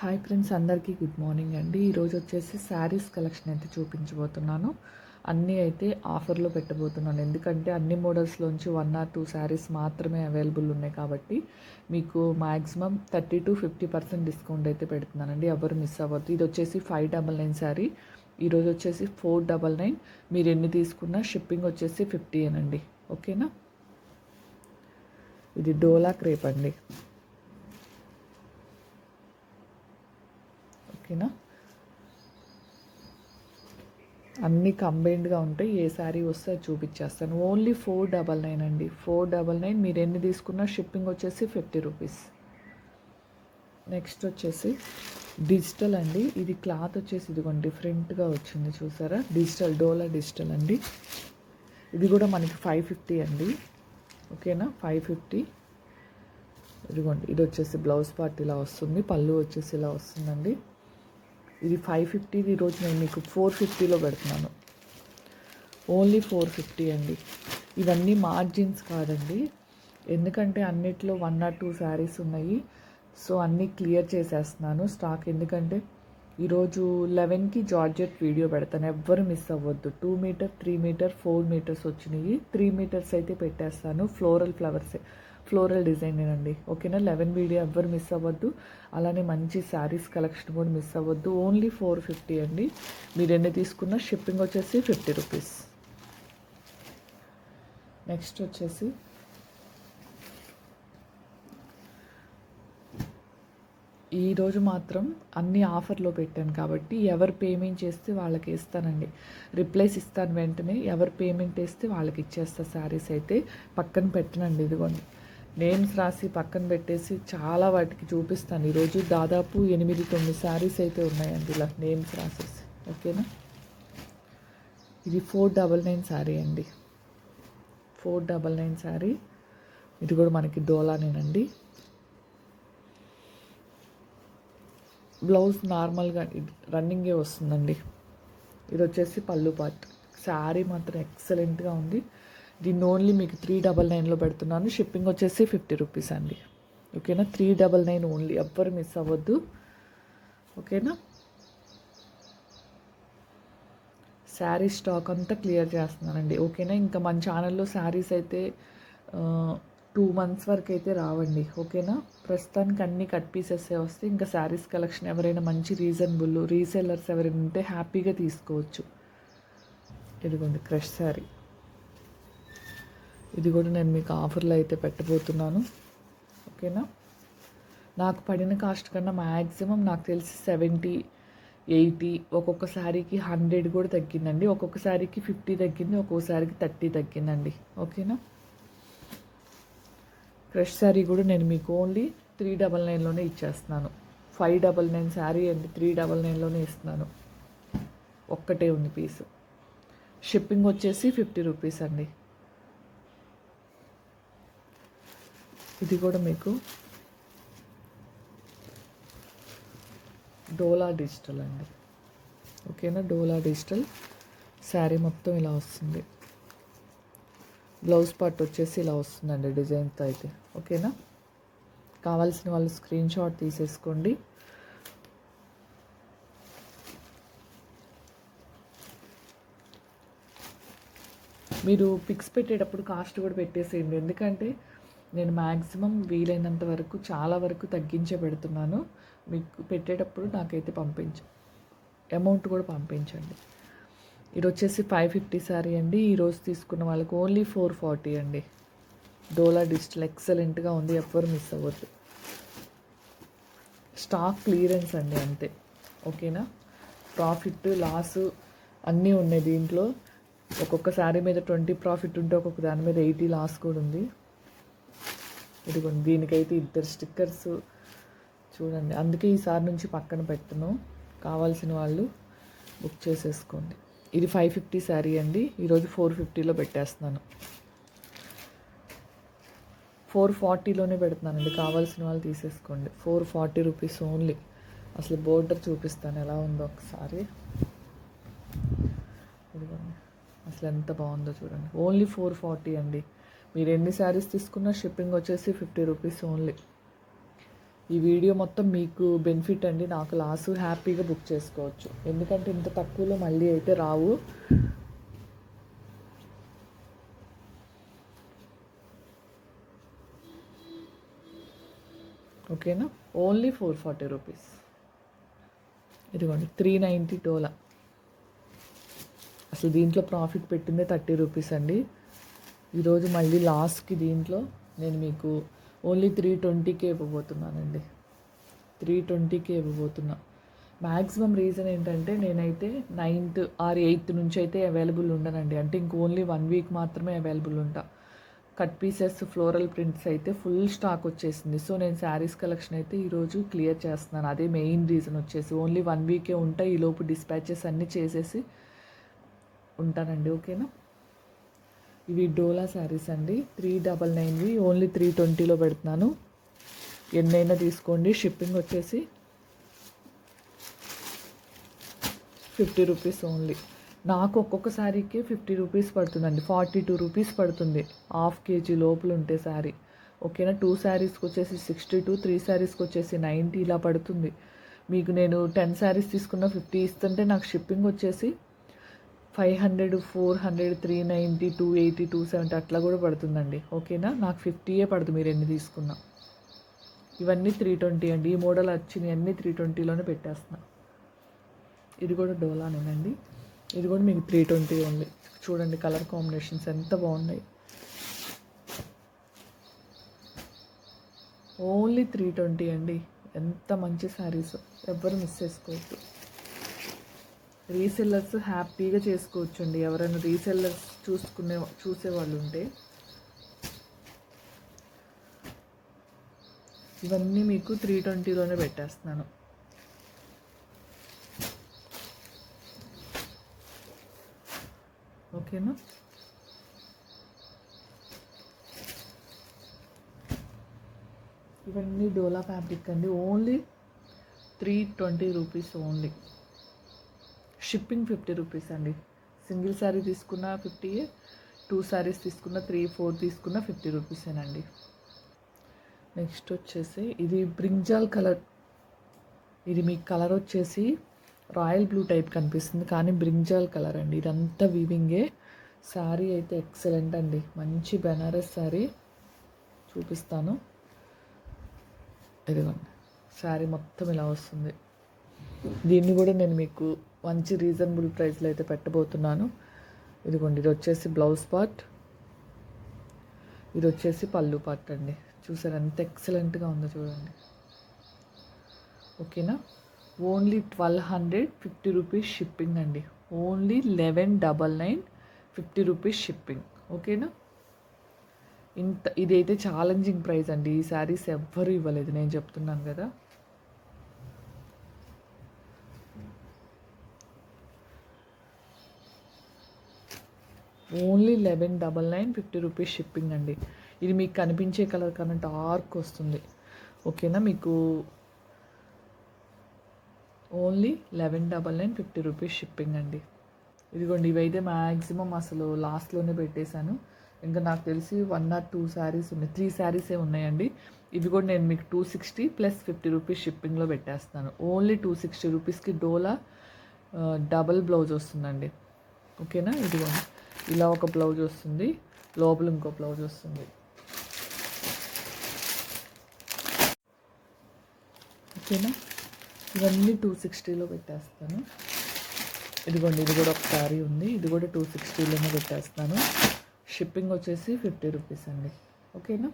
Hi friends, అందరికీ good morning అండి. ఈరోజు వచ్చేసి శారీస్ కలెక్షన్ అయితే చూపించబోతున్నాను. అన్నీ అయితే ఆఫర్లో పెట్టబోతున్నాను, ఎందుకంటే అన్ని మోడల్స్లోంచి 1 or 2 శారీస్ మాత్రమే అవైలబుల్ ఉన్నాయి కాబట్టి మీకు మ్యాక్సిమం 30 to 50% డిస్కౌంట్ అయితే పెడుతున్నానండి. ఎవరు మిస్ అవ్వద్దు. ఇది వచ్చేసి 599 శారీ. ఈరోజు వచ్చేసి 499. మీరు ఎన్ని తీసుకున్నా షిప్పింగ్ వచ్చేసి 50 అనండి. ఓకేనా. ఇది డోలా క్రేప్ అండి. ఓకేనా. అన్నీ కంబైన్డ్గా ఉంటాయి. ఏ శారీ వస్తే అది చూపించేస్తాను. ఓన్లీ 499 అండి. 499. మీరు ఎన్ని తీసుకున్నా షిప్పింగ్ వచ్చేసి 50 రూపీస్. నెక్స్ట్ వచ్చేసి డిజిటల్ అండి. ఇది క్లాత్ వచ్చేసి ఇదిగోండి డిఫరెంట్గా వచ్చింది, చూసారా. డిజిటల్, డోలా డిజిటల్ అండి. ఇది కూడా మనకి 550 అండి. ఓకేనా, 550. ఇదిగోండి, ఇది వచ్చేసి బ్లౌజ్ పార్ట్ ఇలా వస్తుంది, పళ్ళు వచ్చేసి ఇలా వస్తుందండి. ఇది 550. ఈరోజు నేను మీకు 450లో పెడుతున్నాను. ఓన్లీ 450 అండి. ఇవన్నీ మార్జిన్స్ కాదండి, ఎందుకంటే అన్నిట్లో 1 or 2 శారీస్ ఉన్నాయి. సో అన్నీ క్లియర్ చేసేస్తున్నాను స్టాక్, ఎందుకంటే ఈరోజు 11కి జార్జెట్ వీడియో పెడతాను. ఎవ్వరు మిస్ అవ్వద్దు. 2 మీటర్, 3 మీటర్, 4 మీటర్స్ వచ్చినాయి. 3 మీటర్స్ అయితే పెట్టేస్తాను. ఫ్లోరల్ డిజైన్ అండి. ఓకేనా. 11 వీడియో ఎవ్వరు మిస్ అవ్వద్దు. అలానే మంచి శారీస్ కలెక్షన్ కూడా మిస్ అవ్వద్దు. ఓన్లీ 450 అండి. మీరు ఎన్ని తీసుకున్నా షిప్పింగ్ వచ్చేసి 50 రూపీస్. నెక్స్ట్ వచ్చేసి ఈరోజు మాత్రం అన్ని ఆఫర్లో పెట్టాను కాబట్టి ఎవరు పేమెంట్ చేస్తే వాళ్ళకి ఇస్తానండి. రిప్లైస్ ఇస్తాను వెంటనే. ఎవరు పేమెంట్ వేస్తే వాళ్ళకి ఇచ్చేస్తా. శారీస్ అయితే పక్కన పెట్టనండి. ఇదిగోండి, నేమ్స్ రాసి పక్కన పెట్టేసి చాలా వాటికి చూపిస్తాను. ఈరోజు దాదాపు 8-9 శారీస్ అయితే ఉన్నాయండి ఇలా నేమ్స్ రాసేసి. ఓకేనా. ఇది 499 శారీ అండి. 499 శారీ. ఇది కూడా మనకి డోలానేనండి. బ్లౌజ్ నార్మల్గా రన్నింగే వస్తుందండి. ఇది వచ్చేసి పళ్ళు పార్ట్. శారీ మాత్రం ఎక్సలెంట్గా ఉంది. దీన్ని ఓన్లీ మీకు 399లో పెడుతున్నాను. షిప్పింగ్ వచ్చేసి 50 రూపీస్ అండి. ఓకేనా. 399 ఓన్లీ. ఎవ్వరు మిస్ అవ్వద్దు. ఓకేనా. శారీ స్టాక్ అంతా క్లియర్ చేస్తున్నానండి. ఓకేనా. ఇంకా మన ఛానల్లో శారీస్ అయితే 2 months వరకు అయితే రావండి. ఓకేనా. ప్రస్తుతానికి అన్ని కట్ పీసెస్ వస్తే ఇంకా శారీస్ కలెక్షన్ ఎవరైనా మంచి రీజనబుల్ రీసెల్లర్స్ ఎవరైనా ఉంటే హ్యాపీగా తీసుకోవచ్చు. ఇదిగోండి క్రష్ శారీ. ఇది కూడా నేను మీకు ఆఫర్లో అయితే పెట్టబోతున్నాను. ఓకేనా. నాకు పడిన కాస్ట్ కన్నా మ్యాక్సిమం నాకు తెలిసి 70, 80, ఒక్కొక్క శారీకి 100 కూడా తగ్గిందండి. ఒక్కొక్క శారీకి 50 తగ్గింది, ఒక్కొక్క శారీకి 30 తగ్గిందండి. ఓకేనా. క్రష్ శారీ కూడా నేను మీకు ఓన్లీ 399లోనే ఇచ్చేస్తున్నాను. 599 శారీ అండి, 399లోనే ఇస్తున్నాను. ఒక్కటే ఉంది పీసు. షిప్పింగ్ వచ్చేసి 50 రూపీస్ అండి. ఇది కూడా మీకు డోలా డిజిటల్ అండి. ఓకేనా. డోలా డిజిటల్ శారీ మొత్తం ఇలా వస్తుంది. బ్లౌజ్ పార్ట్ వచ్చేసి ఇలా వస్తుందండి డిజైన్తో అయితే. ఓకేనా. కావాల్సిన వాళ్ళు స్క్రీన్ షాట్ తీసేసుకోండి. మీరు పిక్స్ పెట్టేటప్పుడు కాస్ట్ కూడా పెట్టేసేయండి, ఎందుకంటే నేను మ్యాక్సిమం వీలైనంత వరకు చాలా వరకు తగ్గించే పెడుతున్నాను. మీకు పెట్టేటప్పుడు నాకైతే అమౌంట్ కూడా పంపించండి. ఇది వచ్చేసి 550 శారీ అండి. ఈరోజు తీసుకున్న వాళ్ళకి ఓన్లీ 440 అండి. డోలా డిజిటల్ ఎక్సలెంట్గా ఉంది, ఎవ్వరు మిస్ అవ్వద్దు. స్టాక్ క్లియరెన్స్ అండి అంతే. ఓకేనా. ప్రాఫిట్ లాస్ అన్నీ ఉన్నాయి దీంట్లో. ఒక్కొక్క శారీ మీద 20 ప్రాఫిట్ ఉంటే ఒక్కొక్క దాని మీద 80 లాస్ కూడా ఉంది. ఇదిగోండి, దీనికైతే 2 స్టిక్కర్స్ చూడండి. అందుకే ఈసారి నుంచి పక్కన పెట్టను. కావాల్సిన వాళ్ళు బుక్ చేసేసుకోండి. ఇది 550 శారీ అండి. ఈరోజు 450లో పెట్టేస్తున్నాను. 440లోనే పెడుతున్నానండి. కావాల్సిన వాళ్ళు తీసేసుకోండి. 440 రూపీస్ ఓన్లీ. అసలు బోర్డర్ చూపిస్తాను ఎలా ఉందో ఒకసారి. ఇదిగోండి, అసలు ఎంత బాగుందో చూడండి. ఓన్లీ 440 అండి. మీరు ఎన్ని శారీస్ తీసుకున్నా షిప్పింగ్ వచ్చేసి 50 రూపీస్ ఓన్లీ. ఈ వీడియో మొత్తం మీకు బెనిఫిట్ అండి, నాకు లాస్. హ్యాపీగా బుక్ చేసుకోవచ్చు, ఎందుకంటే ఇంత తక్కువలో మళ్ళీ అయితే రావు. ఓకేనా, ఓన్లీ 440 రూపీస్. ఇదిగోండి 390 డోలా. అసలు దీంట్లో ప్రాఫిట్ పెట్టిందే 30 రూపీస్ అండి. ఈరోజు మళ్ళీ లాస్ట్కి దీంట్లో నేను మీకు ఓన్లీ 320కే ఇవ్వబోతున్నానండి. 320కే ఇవ్వబోతున్నా. మ్యాక్సిమం రీజన్ ఏంటంటే నేనైతే 9th ఆర్ 8th నుంచి అయితే అవైలబుల్ ఉండనండి. అంటే ఇంక ఓన్లీ 1 వీక్ మాత్రమే అవైలబుల్ ఉంటా. కట్ పీసెస్ ఫ్లోరల్ ప్రింట్స్ అయితే ఫుల్ స్టాక్ వచ్చేసింది. సో నేను శారీస్ కలెక్షన్ అయితే ఈరోజు క్లియర్ చేస్తున్నాను. అదే మెయిన్ రీజన్ వచ్చేసి ఓన్లీ 1 వీకే ఉంటా. ఈలోపు డిస్పాచెస్ అన్నీ చేసేసి ఉంటానండి. ఓకేనా, ఇవి డోలా శారీస్ అండి, 399వి ఓన్లీ 320లో పెడుతున్నాను. ఎన్నైనా తీసుకోండి. షిప్పింగ్ వచ్చేసి 50 రూపీస్ ఓన్లీ. నాకు ఒక్కొక్క శారీకి 50 రూపీస్ పడుతుందండి. 42 రూపీస్ పడుతుంది హాఫ్ కేజీ లోపల ఉంటే శారీ. ఓకేనా, 2 శారీస్కి వచ్చేసి 62, 3 శారీస్కి వచ్చేసి 90 ఇలా పడుతుంది. మీకు నేను 10 శారీస్ తీసుకున్న 50 ఇస్తుంటే నాకు షిప్పింగ్ వచ్చేసి 500, 400, 390, 280, 270 అట్లా కూడా పడుతుందండి. ఓకేనా, నాకు 50ఏ పడుతుంది మీరు ఎన్ని తీసుకున్నా. ఇవన్నీ 320 అండి. ఈ మోడల్ వచ్చినాయి అన్నీ 320లోనే పెట్టేస్తున్నా. ఇది కూడా డోలానేనండి. ఇది కూడా మీకు 320 ఓన్లీ. చూడండి కలర్ కాంబినేషన్స్ ఎంత బాగున్నాయి. ఓన్లీ 320 అండి. ఎంత మంచి శారీస్, ఎవ్వరు మిస్ చేసుకోవద్దు. రీసెల్లర్స్ హ్యాపీగా చేసుకోవచ్చు అండి. ఎవరైనా రీసెల్లర్స్ చూసేవాళ్ళు ఉంటే ఇవన్నీ మీకు 320లోనే పెట్టేస్తున్నాను. ఓకేనా, ఇవన్నీ డోలా ఫ్యాబ్రిక్ అండి. Only 320 rupees only. Shipping 50 rupees అండి. సింగిల్ శారీ తీసుకున్న 50, 2 శారీస్ తీసుకున్న 3, 4 తీసుకున్న 50 రూపీసేనండి. నెక్స్ట్ వచ్చేసి ఇది బ్రింజాల్ కలర్. ఇది మీకు కలర్ వచ్చేసి రాయల్ బ్లూ టైప్ కనిపిస్తుంది, కానీ బ్రింజాల్ కలర్ అండి. ఇదంతా వీవింగే. శారీ అయితే ఎక్సలెంట్ అండి. మంచి బెనారస్ శారీ చూపిస్తాను. ఇదిగోండి శారీ మొత్తం ఇలా వస్తుంది. దీన్ని కూడా నేను మీకు మంచి రీజనబుల్ ప్రైస్లో అయితే పెట్టబోతున్నాను. ఇదిగోండి, ఇది వచ్చేసి బ్లౌజ్ పార్ట్, ఇది వచ్చేసి పళ్ళు పార్ట్ అండి. చూసారు ఎంత ఎక్సలెంట్గా ఉందో చూడండి. ఓకేనా, ఓన్లీ 1250 రూపీస్ షిప్పింగ్ అండి. Only 1199, 50 rupees shipping. ఓకేనా, ఇదైతే ఛాలెంజింగ్ ప్రైస్ అండి. ఈ శారీస్ ఎవ్వరూ ఇవ్వలేదు, నేను చెప్తున్నాను కదా. ఓన్లీ 1199, 50 రూపీస్ షిప్పింగ్ అండి. ఇది మీకు కనిపించే కలర్ కన్నా డార్క్ వస్తుంది. ఓకేనా, మీకు ఓన్లీ 1199, 50 రూపీస్ షిప్పింగ్ అండి. ఇదిగోండి, ఇవైతే మ్యాక్సిమం అసలు లాస్ట్లోనే పెట్టేశాను. ఇంకా నాకు తెలిసి 1 or 2 శారీస్ ఉన్నాయి, 3 శారీసే ఉన్నాయండి. ఇవి కూడా నేను మీకు 260 + 50 రూపీస్ షిప్పింగ్లో పెట్టేస్తాను. ఓన్లీ 260 రూపీస్కి డోలా డబల్ బ్లౌజ్ వస్తుందండి. ఓకేనా, ఇదిగోండి ఇలా ఒక బ్లౌజ్ వస్తుంది, లోపల ఇంకో బ్లౌజ్ వస్తుంది. ఓకేనా, ఇవన్నీ 260లో పెట్టేస్తాను. ఇదిగోండి, ఇది కూడా ఒక శారీ ఉంది, ఇది కూడా 260లోనే పెట్టేస్తాను. షిప్పింగ్ వచ్చేసి 50 రూపీస్ అండి. ఓకేనా,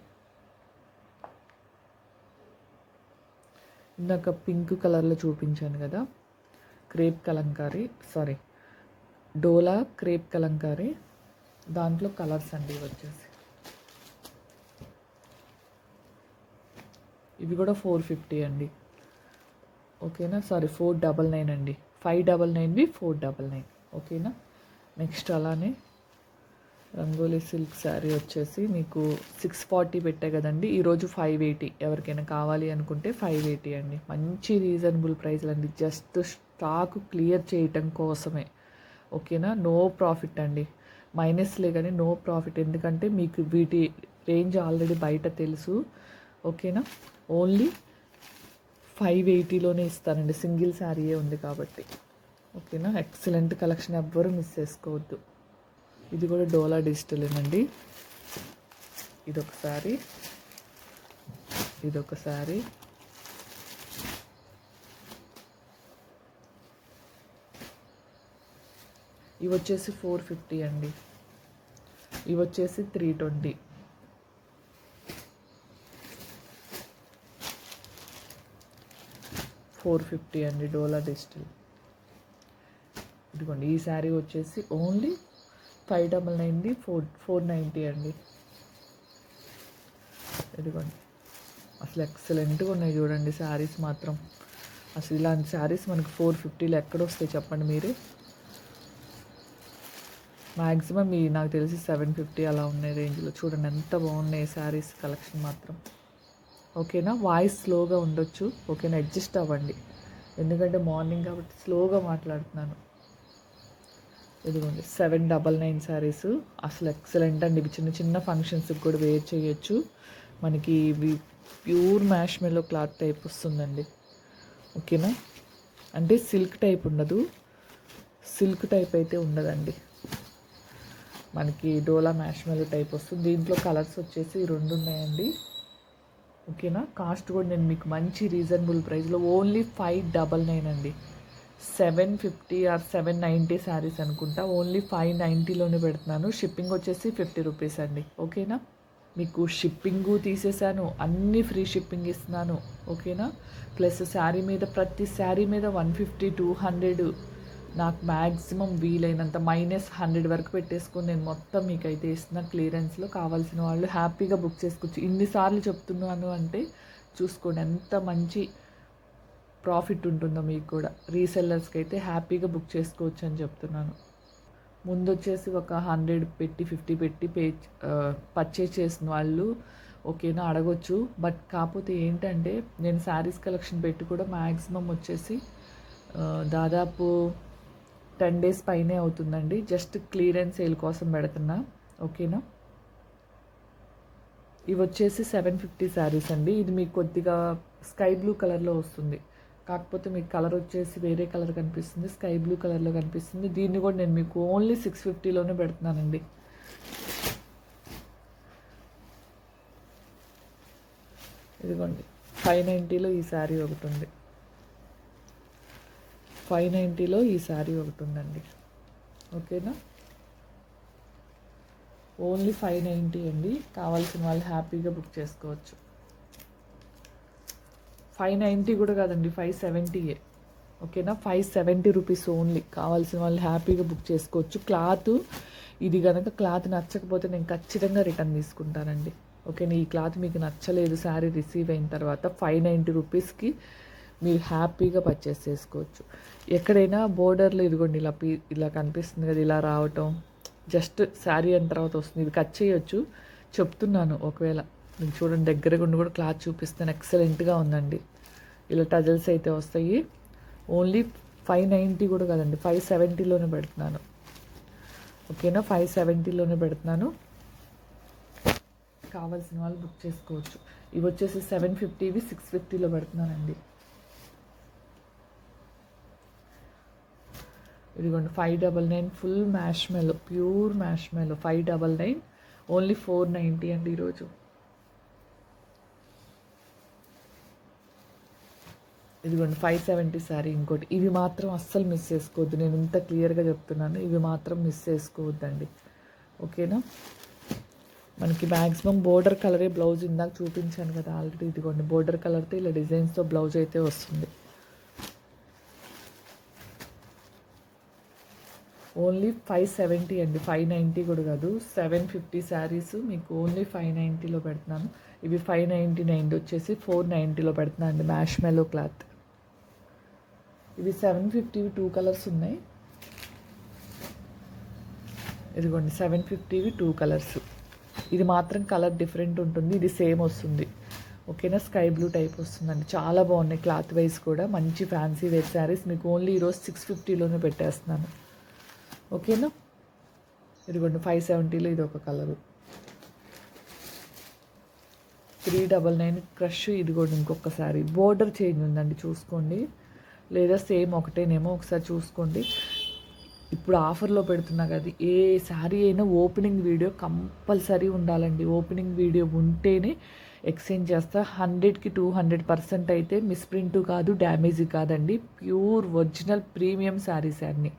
ఇందాక పింక్ కలర్లో చూపించాను కదా, క్రేప్ కలంకారీ, సారీ డోలా క్రేప్ కలంకారీ, దాంట్లో కలర్స్ అండి ఇవి వచ్చేసి. ఇవి కూడా 450 అండి. ఓకేనా, సారీ 499 అండి. 599వి 499. ఓకేనా, నెక్స్ట్ అలానే రంగోలీ సిల్క్ శారీ వచ్చేసి మీకు 640 పెట్టే కదండి. ఈరోజు 580. ఎవరికైనా కావాలి అనుకుంటే 580 అండి. మంచి రీజనబుల్ ప్రైస్లు అండి, జస్ట్ స్టాక్ క్లియర్ చేయటం కోసమే. ఓకేనా, నో ప్రాఫిట్ అండి, మైనస్లే కానీ నో ప్రాఫిట్. ఎందుకంటే మీకు వీటి రేంజ్ ఆల్రెడీ బయట తెలుసు. ఓకేనా, ఓన్లీ 580లోనే ఇస్తానండి, సింగిల్ శారీయే ఉంది కాబట్టి. ఓకేనా, ఎక్సలెంట్ కలెక్షన్, ఎవ్వరూ మిస్ చేసుకోవద్దు. ఇది కూడా డోలా డిజిటలేనండి. ఇదొక శారీ, ఇదొక శారీ, ఇవి వచ్చేసి 450 అండి, ఇవి వచ్చేసి 320. 450 అండి డోలా డిజిటల్. ఇదిగోండి, ఈ శారీ వచ్చేసి ఓన్లీ 599, 490 అండి. ఇదిగోండి, అసలు ఎక్సలెంట్గా ఉన్నాయి చూడండి శారీస్ మాత్రం. అసలు ఇలాంటి శారీస్ మనకు 450లో ఎక్కడొస్తాయి చెప్పండి మీరే. మ్యాక్సిమం ఈ నాకు తెలిసి 750 అలా ఉన్నాయి రేంజ్లో. చూడండి ఎంత బాగున్నాయి శారీస్ కలెక్షన్ మాత్రం. ఓకేనా, వాయిస్ స్లోగా ఉండొచ్చు, ఓకేనా, అడ్జస్ట్ అవ్వండి, ఎందుకంటే మార్నింగ్ కాబట్టి స్లోగా మాట్లాడుతున్నాను. ఇదిగోండి 799 శారీస్, అసలు ఎక్సలెంట్ అండి. ఇవి చిన్న చిన్న ఫంక్షన్స్కి కూడా వేర్ చేయొచ్చు. మనకి ఇవి pure marshmallow cloth type వస్తుందండి. ఓకేనా, అంటే సిల్క్ టైప్ ఉండదు, సిల్క్ టైప్ అయితే ఉండదండి, మనకి డోలా మ్యాష్ మెలో టైప్ వస్తుంది. దీంట్లో కలర్స్ వచ్చేసి 2 ఉన్నాయండి. ఓకేనా, కాస్ట్ కూడా నేను మీకు మంచి రీజనబుల్ ప్రైస్లో ఓన్లీ 599 అండి. 750 ఆర్ 790 శారీస్ అనుకుంటా, ఓన్లీ 590లోనే పెడుతున్నాను. షిప్పింగ్ వచ్చేసి 50 రూపీస్ అండి. ఓకేనా, మీకు షిప్పింగు తీసేసాను, అన్నీ ఫ్రీ షిప్పింగ్ ఇస్తున్నాను. ఓకేనా, ప్లస్ శారీ మీద, ప్రతి శారీ మీద 150, 200 నాకు మ్యాక్సిమం వీలైనంత -100 వరకు పెట్టేసుకొని నేను మొత్తం మీకైతే ఇస్తున్నా క్లియరెన్స్లో. కావాల్సిన వాళ్ళు హ్యాపీగా బుక్ చేసుకోవచ్చు. ఇన్నిసార్లు చెప్తున్నాను అంటే చూసుకోండి ఎంత మంచి ప్రాఫిట్ ఉంటుందో మీకు కూడా. రీసెల్లర్స్కి అయితే హ్యాపీగా బుక్ చేసుకోవచ్చు అని చెప్తున్నాను. ముందు వచ్చేసి ఒక 100 పెట్టి 50 పెట్టి పర్చేజ్ చేసిన వాళ్ళు ఓకేనా అడగొచ్చు. బట్ కాకపోతే ఏంటంటే నేను శారీస్ కలెక్షన్ పెట్టి కూడా మ్యాక్సిమం వచ్చేసి దాదాపు 10 days పైనే అవుతుందండి. జస్ట్ క్లియరెన్స్ సేల్ కోసం పెడుతున్నా. ఓకేనా, ఇవి వచ్చేసి 750 శారీస్ అండి. ఇది మీకు కొద్దిగా స్కై బ్లూ కలర్లో వస్తుంది, కాకపోతే మీకు కలర్ వచ్చేసి వేరే కలర్ కనిపిస్తుంది, స్కై బ్లూ కలర్లో కనిపిస్తుంది. దీన్ని కూడా నేను మీకు ఓన్లీ 650లోనే పెడుతున్నానండి. ఇదిగోండి 590లో ఈ శారీ ఒకటి ఉంది, 590లో ఈ శారీ ఒకటి ఉందండి. ఓకేనా, ఓన్లీ 590 అండి. కావాల్సిన వాళ్ళు హ్యాపీగా బుక్ చేసుకోవచ్చు. 590 కూడా కాదండి, 570. ఓకేనా, 570 రూపీస్ ఓన్లీ. కావాల్సిన వాళ్ళు హ్యాపీగా బుక్ చేసుకోవచ్చు. క్లాత్ ఇది కనుక క్లాత్ నచ్చకపోతే నేను ఖచ్చితంగా రిటర్న్ తీసుకుంటానండి. ఓకేనా, ఈ క్లాత్ మీకు నచ్చలేదు శారీ రిసీవ్ అయిన తర్వాత 590 రూపీస్కి మీరు హ్యాపీగా పర్చేస్ చేసుకోవచ్చు. ఎక్కడైనా బోర్డర్లో ఇదిగోండి ఇలా కనిపిస్తుంది కదా, ఇలా రావటం జస్ట్ శారీ అయిన తర్వాత వస్తుంది. ఇది కట్ చేయొచ్చు చెప్తున్నాను. ఒకవేళ మీకు చూడండి దగ్గరగా ఉండి కూడా క్లాత్ చూపిస్తాను, ఎక్సలెంట్గా ఉందండి. ఇలా టజల్స్ అయితే వస్తాయి. ఓన్లీ 590 కూడా కాదండి, 570లోనే పెడుతున్నాను. ఓకేనా, 570లోనే పెడుతున్నాను. కావాల్సిన వాళ్ళు బుక్ చేసుకోవచ్చు. ఇవి వచ్చేసి 750, 650లో పెడుతున్నానండి. ఇదిగోండి 599 full marshmallow, pure marshmallow 599 only 490 అండి ఈరోజు. ఇదిగోండి 570 శారీ ఇంకోటి. ఇవి మాత్రం అస్సలు మిస్ చేసుకోవద్దు, నేను ఇంత క్లియర్గా చెప్తున్నాను, ఇవి మాత్రం మిస్ చేసుకోవద్దండి. ఓకేనా, మనకి మ్యాక్సిమం బోర్డర్ కలరే బ్లౌజ్ ఇందాక చూపించాను కదా ఆల్రెడీ. ఇదిగోండి బోర్డర్ కలర్తో ఇలా డిజైన్స్తో బ్లౌజ్ అయితే వస్తుంది. ఓన్లీ 570 అండి, 590 కూడా కాదు. 750 శారీస్ మీకు ఓన్లీ 590లో పెడుతున్నాను. ఇవి 599 వచ్చేసి 490లో పెడుతున్నాను అండి, మ్యాష్ మెలో క్లాత్. ఇవి 750 2 కలర్స్ ఉన్నాయి. ఇదిగోండి 750 2 కలర్స్. ఇది మాత్రం కలర్ డిఫరెంట్ ఉంటుంది, ఇది సేమ్ వస్తుంది. ఓకేనా, స్కై బ్లూ టైప్ వస్తుందండి. చాలా బాగున్నాయి క్లాత్ వైజ్ కూడా. మంచి ఫ్యాన్సీ వేర్ శారీస్ మీకు ఓన్లీ ఈరోజు 650లోనే పెట్టేస్తున్నాను. ఓకేనా, ఇదిగోండి 570లో ఇది ఒక కలరు. 399 క్రష్. ఇది కూడా ఇంకొకసారి బోర్డర్ చేంజ్ ఉందండి, చూసుకోండి. లేదా సేమ్ ఒకటేనేమో ఒకసారి చూసుకోండి. ఇప్పుడు ఆఫర్లో పెడుతున్నా కదా, ఏ శారీ అయినా ఓపెనింగ్ వీడియో కంపల్సరీ ఉండాలండి. ఓపెనింగ్ వీడియో ఉంటేనే ఎక్స్చేంజ్ చేస్తా. 100కి 200% అయితే మిస్ప్రింట్ కాదు, డ్యామేజ్ కాదండి. ప్యూర్ ఒరిజినల్ ప్రీమియం శారీస్ అన్నీ.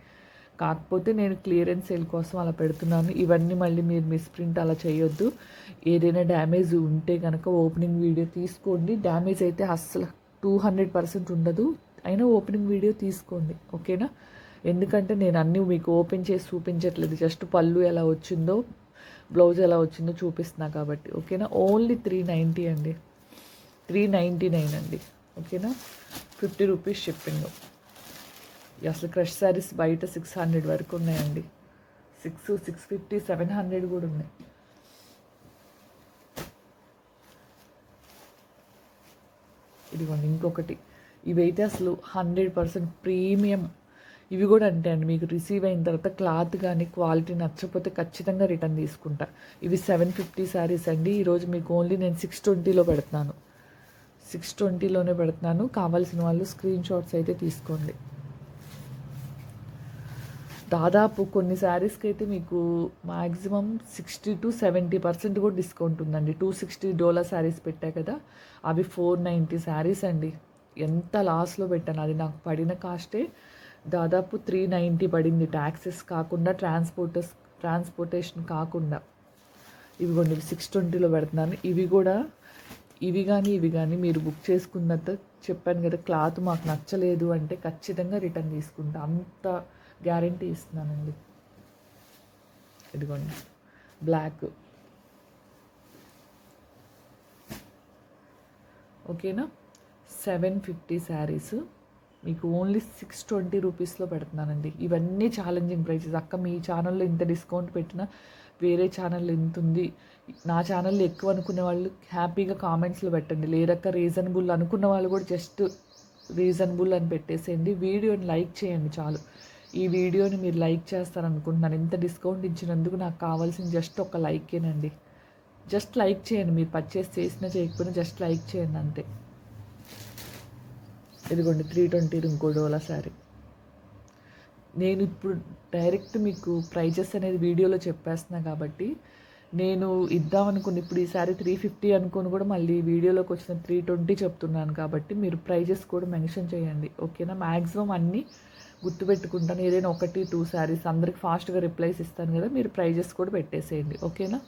కాకపోతే నేను క్లియరెన్స్ సేల్ కోసం అలా పెడుతున్నాను. ఇవన్నీ మళ్ళీ మీరు మిస్ప్రింట్ అలా చేయొద్దు. ఏదైనా డ్యామేజ్ ఉంటే కనుక ఓపెనింగ్ వీడియో తీసుకోండి. డ్యామేజ్ అయితే అస్సలు 200% ఉండదు. అయినా ఓపెనింగ్ వీడియో తీసుకోండి, ఓకేనా? ఎందుకంటే నేను అన్నీ మీకు ఓపెన్ చేసి చూపించట్లేదు, జస్ట్ పళ్ళు ఎలా వచ్చిందో బ్లౌజ్ ఎలా వచ్చిందో చూపిస్తున్నా కాబట్టి, ఓకేనా? ఓన్లీ 390 అండి, 399 అండి, ఓకేనా? 50 రూపీస్ షిప్పింగ్. అసలు క్రష్ శారీస్ బయట 600 వరకు ఉన్నాయండి. 650 700 కూడా ఉన్నాయి. ఇదిగోండి ఇంకొకటి. ఇవైతే అసలు 100% ప్రీమియం. ఇవి కూడా అంటే అండి, మీకు రిసీవ్ అయిన తర్వాత క్లాత్ కానీ క్వాలిటీ నచ్చకపోతే ఖచ్చితంగా రిటర్న్ తీసుకుంటా. ఇవి 750 శారీస్ అండి. ఈరోజు మీకు ఓన్లీ నేను 620లో పెడుతున్నాను. 620లోనే పెడుతున్నాను. కావాల్సిన వాళ్ళు స్క్రీన్ షాట్స్ అయితే తీసుకోండి. దాదాపు కొన్ని శారీస్కి అయితే మీకు మ్యాక్సిమం 60 to 70% కూడా డిస్కౌంట్ ఉందండి. $260 శారీస్ పెట్టా కదా, అవి 490 శారీస్ అండి. ఎంత లాస్లో పెట్టాను, అది నాకు పడిన కాస్టే దాదాపు 390 పడింది, ట్యాక్సెస్ కాకుండా, ట్రాన్స్పోర్టేషన్ కాకుండా. ఇవిగోండి 620లో పెడుతున్నాను. ఇవి కానీ మీరు బుక్ చేసుకున్నంత చెప్పాను కదా, క్లాత్ మాకు నచ్చలేదు అంటే ఖచ్చితంగా రిటర్న్ తీసుకుంటా, అంత గ్యారంటీ ఇస్తున్నానండి. ఇదిగోండి బ్లాక్, ఓకేనా? 750 శారీస్ మీకు ఓన్లీ 620 రూపీస్లో పెడుతున్నానండి. ఇవన్నీ ఛాలెంజింగ్ ప్రైసెస్. అక్క మీ ఛానల్లో ఇంత డిస్కౌంట్ పెట్టినా వేరే ఛానల్లో ఎంత ఉంది, నా ఛానల్లో ఎక్కువ అనుకునే వాళ్ళు హ్యాపీగా కామెంట్స్లో పెట్టండి. లేదక్క రీజనబుల్ అనుకున్న వాళ్ళు కూడా జస్ట్ రీజనబుల్ అని పెట్టేసేయండి. వీడియోని లైక్ చేయండి చాలు. ఈ వీడియోని మీరు లైక్ చేస్తారనుకుంటున్నాను. ఇంత డిస్కౌంట్ ఇచ్చినందుకు నాకు కావాల్సిన జస్ట్ ఒక లైకేనండి. జస్ట్ లైక్ చేయండి. మీరు పర్చేస్ చేసినా చేయకపోయినా జస్ట్ లైక్ చేయండి అంతే. ఇదిగోండి 320 ఇంకో డోలా శారీ. నేను ఇప్పుడు డైరెక్ట్ మీకు ప్రైజెస్ అనేది వీడియోలో చెప్పేస్తున్నా కాబట్టి, నేను ఇద్దామనుకుని ఇప్పుడు ఈ శారీ 350 అనుకుని కూడా మళ్ళీ వీడియోలోకి వచ్చిన 320 చెప్తున్నాను కాబట్టి మీరు ప్రైజెస్ కూడా మెన్షన్ చేయండి, ఓకేనా? మ్యాక్సిమం అన్నీ గుర్తుపెట్టుకుంటాను. ఏదైనా 1-2 శారీస్ అందరికి ఫాస్ట్గా రిప్లైస్ ఇస్తాను కదా, మీరు ప్రైజెస్ కూడా పెట్టేసేయండి, ఓకేనా?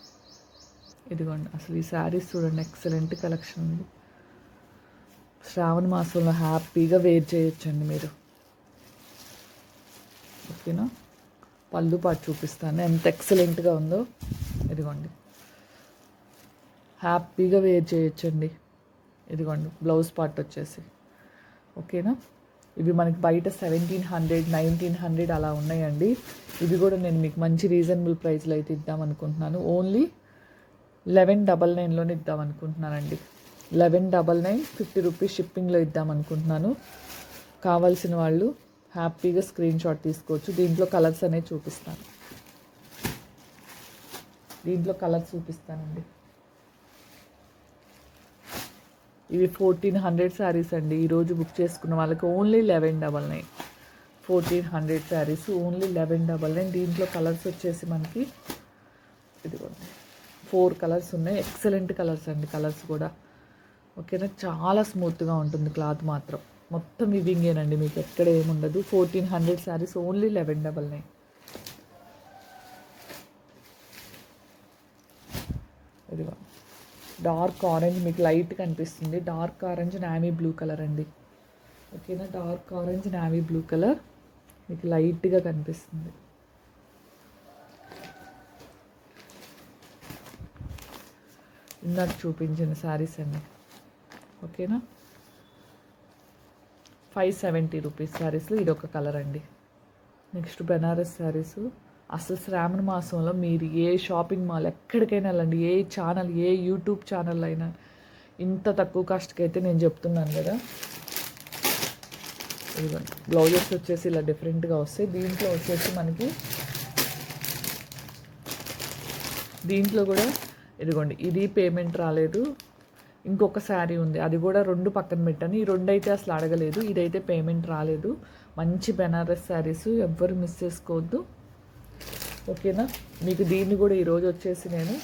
ఇదిగోండి అసలు ఈ శారీస్ చూడండి, ఎక్సలెంట్ కలెక్షన్ ఉంది. శ్రావణ మాసంలో హ్యాపీగా వేర్ చేయొచ్చండి మీరు, ఓకేనా? పళ్ళు పాటు చూపిస్తాను ఎంత ఎక్సలెంట్గా ఉందో. ఇదిగోండి హ్యాపీగా వేర్ చేయొచ్చండి. ఇదిగోండి బ్లౌజ్ పార్ట్ వచ్చేసి, ఓకేనా? ఇవి మనకి బయట 1700 1900 అలా ఉన్నాయండి. ఇవి కూడా నేను మీకు మంచి రీజనబుల్ ప్రైస్లో అయితే ఇద్దాం అనుకుంటున్నాను. ఓన్లీ 1199లోనే ఇద్దాం అనుకుంటున్నానండి. 1199 50 రూపీస్ షిప్పింగ్లో ఇద్దాం అనుకుంటున్నాను. కావాల్సిన వాళ్ళు హ్యాపీగా స్క్రీన్ షాట్ తీసుకోవచ్చు. దీంట్లో కలర్స్ అనేవి చూపిస్తాను. దీంట్లో కలర్స్ చూపిస్తానండి. ఇవి 1400 శారీస్ అండి. ఈరోజు బుక్ చేసుకున్న వాళ్ళకి ఓన్లీ 1199. 1400 శారీస్ ఓన్లీ 1199. దీంట్లో కలర్స్ వచ్చేసి మనకి ఇదిగోండి 4 కలర్స్ ఉన్నాయి. ఎక్సలెంట్ కలర్స్ అండి, కలర్స్ కూడా, ఓకేనా? చాలా స్మూత్గా ఉంటుంది క్లాత్ మాత్రం. మొత్తం వివింగేనండి, మీకు ఎక్కడ ఏముండదు. 1400 శారీస్ ఓన్లీ 1199. ఇదిగో డార్క్ ఆరెంజ్, మీకు లైట్ కనిపిస్తుంది. Dark orange navy blue colour అండి, ఓకేనా? Dark orange navy blue colour మీకు లైట్గా కనిపిస్తుంది. ఇందాక చూపించిన శారీస్ అండి, ఓకేనా? 570 రూపీస్ శారీస్లో ఇది ఒక కలర్ అండి. నెక్స్ట్ బెనారస్ శారీస్. అసలు శ్రావణ మాసంలో మీరు ఏ షాపింగ్ మాల్ ఎక్కడికైనా వెళ్ళండి, ఏ ఛానల్, ఏ యూట్యూబ్ ఛానల్ అయినా ఇంత తక్కువ కాస్ట్కి అయితే నేను చెప్తున్నాను కదా. ఇదిగోండి బ్లౌజెస్ వచ్చేసి ఇలా డిఫరెంట్గా వస్తాయి. దీంట్లో వచ్చేసి మనకి దీంట్లో కూడా ఇదిగోండి ఇది పేమెంట్ రాలేదు, ఇంకొక శారీ ఉంది, అది కూడా 2 పక్కన పెట్టాను. ఈ 2 అయితే అసలు అడగలేదు, ఇదైతే పేమెంట్ రాలేదు. మంచి బెనారస్ శారీస్, ఎవ్వరు మిస్ చేసుకోవద్దు. ఓకేనా, మీకు దీన్ని కూడా ఈరోజు వచ్చేసి నేను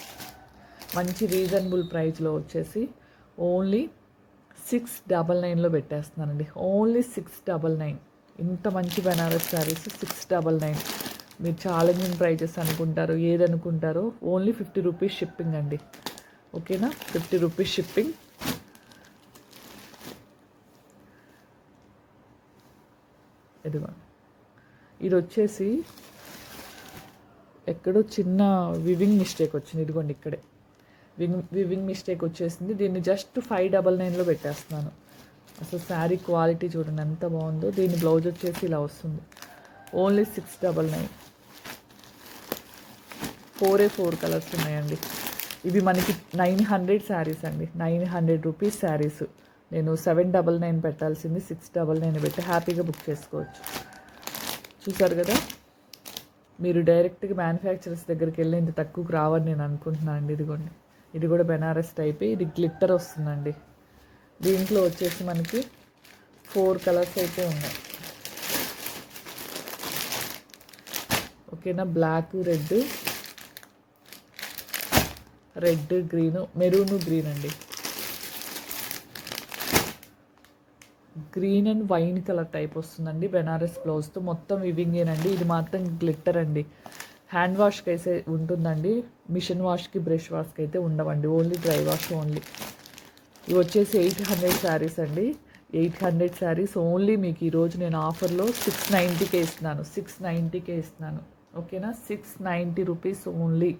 మంచి రీజనబుల్ ప్రైస్లో వచ్చేసి ఓన్లీ 699లో పెట్టేస్తున్నానండి. ఓన్లీ 699. ఇంత మంచి బెనారస్ శారీస్ 699. మీరు ఛాలెంజింగ్ ప్రైజెస్ అనుకుంటారు, ఏదనుకుంటారో, ఓన్లీ 50 రూపీస్ షిప్పింగ్ అండి. ఓకేనా, 50 రూపీస్ షిప్పింగ్. ఇదిగోండి, ఇది వచ్చేసి ఎక్కడో చిన్న వివింగ్ మిస్టేక్ వచ్చింది. ఇదిగోండి ఇక్కడే వివింగ్ మిస్టేక్ వచ్చేసింది. దీన్ని జస్ట్ 599లో పెట్టేస్తున్నాను. అసలు శారీ క్వాలిటీ చూడండి ఎంత బాగుందో. దీని బ్లౌజ్ వచ్చేసి ఇలా వస్తుంది. ఓన్లీ 699. 4 కలర్స్ ఉన్నాయండి. ఇవి మనకి 900 శారీస్ అండి. 900 రూపీస్ శారీస్. నేను 799 పెట్టాల్సింది 699 పెట్టి హ్యాపీగా బుక్ చేసుకోవచ్చు. చూసారు కదా, మీరు డైరెక్ట్గా మ్యానుఫ్యాక్చరర్స్ దగ్గరికి వెళ్ళి ఇంత తక్కువకు రావని నేను అనుకుంటున్నాను అండి. ఇదిగోండి, ఇది కూడా బెనారస్ టైపే. ఇది గ్లిట్టర్ వస్తుందండి. దీంట్లో వచ్చేసి మనకి 4 కలర్స్ అయితే ఉన్నాయి. ఓకేనా, black, red, green, maroon green అండి. Green and wine colour type వస్తుందండి బెనారస్ బ్లౌజ్తో. మొత్తం వివింగేనండి. ఇది మాత్రం గ్లిట్టర్ అండి. హ్యాండ్ వాష్కి అయితే ఉంటుందండి, మిషన్ వాష్కి, బ్రష్ వాష్కి అయితే ఉండవండి. Only dry wash only. ఇవి వచ్చేసి 800 శారీస్ అండి. 800 శారీస్ ఓన్లీ మీకు ఈరోజు నేను ఆఫర్లో 690కే ఇస్తున్నాను. 690కే ఇస్తున్నాను. ఓకేనా, 690 రూపీస్ ఓన్లీ.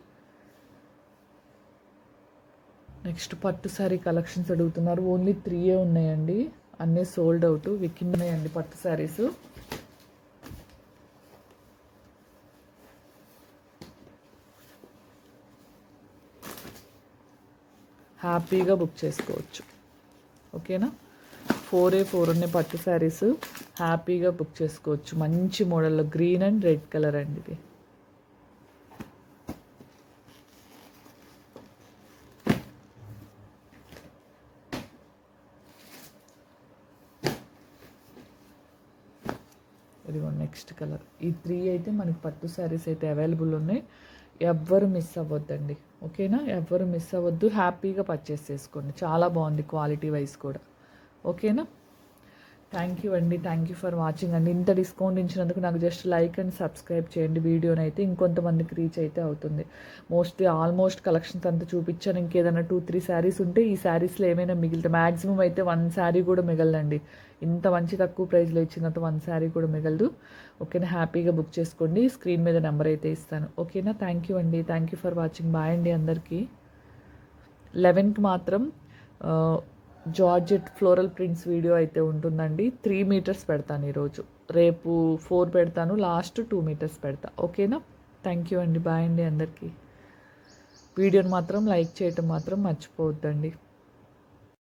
నెక్స్ట్ పట్టు శారీ కలెక్షన్స్ అడుగుతున్నారు. ఓన్లీ 3 ఉన్నాయండి, అన్నీ సోల్డ్ అవుట్. ఉన్నాయండి పట్టు శారీస్. హ్యాపీగా బుక్ చేసుకోవచ్చు. ఓకేనా, 4 ఉన్నాయి పట్టు శారీస్. హ్యాపీగా బుక్ చేసుకోవచ్చు. మంచి మోడల్లో గ్రీన్ అండ్ రెడ్ కలర్ అండి ఇది. ఇదిగోండి నెక్స్ట్ కలర్. ఈ 3 అయితే మనకి పట్టు శారీస్ అయితే అవైలబుల్ ఉన్నాయి. ఎవ్వరు మిస్ అవ్వద్దండి. ఓకేనా, ఎవ్వరు మిస్ అవ్వద్దు. హ్యాపీగా పర్చేస్ చేసుకోండి. చాలా బాగుంది క్వాలిటీ వైజ్ కూడా. ఓకేనా, థ్యాంక్ యూ అండి. థ్యాంక్ యూ ఫర్ వాచింగ్ అండి. ఇంత డిస్కౌంట్ ఇచ్చినందుకు నాకు జస్ట్ లైక్ అండ్ సబ్స్క్రైబ్ చేయండి. వీడియోని అయితే ఇంకొంతమందికి రీచ్ అయితే అవుతుంది. ఆల్మోస్ట్ కలెక్షన్స్ అంతా చూపించాను. ఇంకేదైనా 2-3 శారీస్ ఉంటే ఈ శారీస్లో ఏమైనా మిగిలితే మ్యాక్సిమం అయితే 1 శారీ కూడా మిగలదండి. ఇంత మంచి తక్కువ ప్రైస్లో ఇచ్చినంత 1 శారీ కూడా మిగలదు. ఓకేనా, హ్యాపీగా బుక్ చేసుకోండి. స్క్రీన్ మీద నెంబర్ అయితే ఇస్తాను. ఓకేనా, థ్యాంక్ యూ అండి. Thank you for watching. Bye అండి అందరికీ. 11కి మాత్రం జార్జెట్ ఫ్లోరల్ ప్రింట్స్ వీడియో అయితే ఉంటుందండి. 3 మీటర్స్ పెడతాను ఈరోజు. రేపు 4 పెడతాను, లాస్ట్ 2 మీటర్స్ పెడతా. ఓకేనా, థ్యాంక్ యూ అండి. బాయ్ అండి అందరికీ. వీడియోని మాత్రం లైక్ చేయటం మాత్రం మర్చిపోవద్దండి.